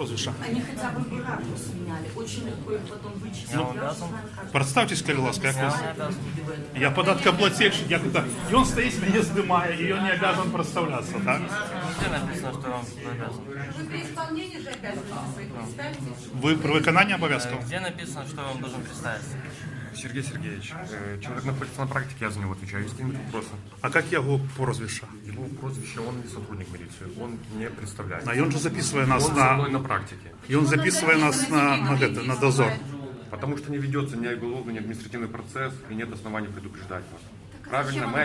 прозвища? Они хотя бы бы ракурс меняли. Очень легко их потом вычислить. Я уже знаю, как. Представьтесь, будь ласка, як вас? Я не обязан. Я податкоплательщик, як это? І він стоїть, мене здимає, і він не обязан представлятися, так? Где написано, что вам обязан? Вы при исполнении же обязанности своих представьте. Ви при виконанні обов'язків? Где написано, что вам должен представиться? Сергей Сергеевич, человек находится на практике, я за него отвечаю. Есть какие-нибудь вопросы? А як його прозвище? Его прозвище, он не сотрудник милиции, он не представляет. А він же записує нас Он со мной на... на практике. І він записує нас на дозор. Потому что не ведется ни уголовный, ни административный процесс, и нет оснований предупреждать вас. Правильно, мы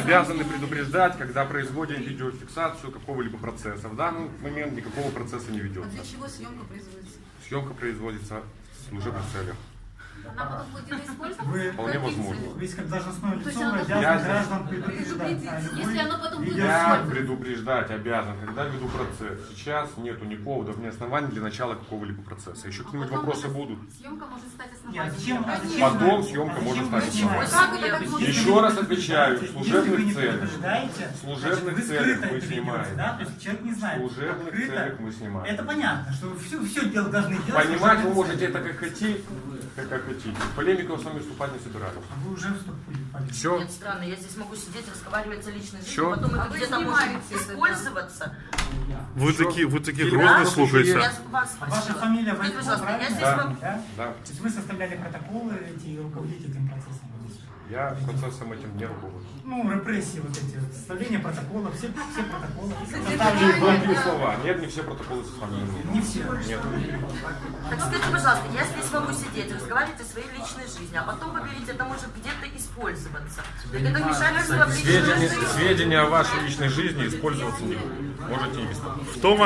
обязаны предупреждать, когда производим видеофиксацию какого-либо процесса. В данный момент никакого процесса не ведется. Для чего съемка производится? Съемка производится в служебных целях. Она потом будет использоваться? Вполне возможно. Вы как должностное лицо оно обязаны Я- граждан предупреждать. о любой Если оно потом будет Я предупреждать обязан, когда веду процесс. Сейчас нету ни поводов, ни оснований для начала какого-либо процесса. Еще какие-нибудь вопросы будут? Съемка может стать Нет, основанием. Потом съемка может стать основанием. Как это так будет? Еще раз отвечаю, в Если вы служебных не целях. предупреждаете, В служебных значит, вы целях скрыто мы это снимаем. ведете, да? То есть человек не В знает. служебных Открыто. целях мы снимаем. Это понятно, что все дело должны делать. Понимать вы служебные можете цели. это как хотите, как хотите. В полемику я с вами вступать не собираюсь. А вы уже вступили в политику. Все. Нет, странно, я здесь могу сидеть, разговаривать о личной жизни, Всё. потом это вы где-то может снимаете это, использоваться. Ви такі Да? грозні Я слухаєте. вас А ваша спросила. фамилия Скажите, Войтко, пожалуйста, я правильно? здесь Да. вам... Да? Да. То есть вы составляли протоколы эти и руководите этим процессом? Я процессом этим не руковожу. Ну, репрессии вот эти, вот, составление протоколов, все протоколы. Громкие слова. Нет, не все протоколы с вами. Не все. Нет. Так скажите, пожалуйста, я здесь могу сидеть, разговаривать о своей личной жизни, а потом вы говорите, это может где-то использоваться. Так это вмешательство в личную жизнь. Сведения о вашей личной жизни использоваться не будут. Можете и без того. В тому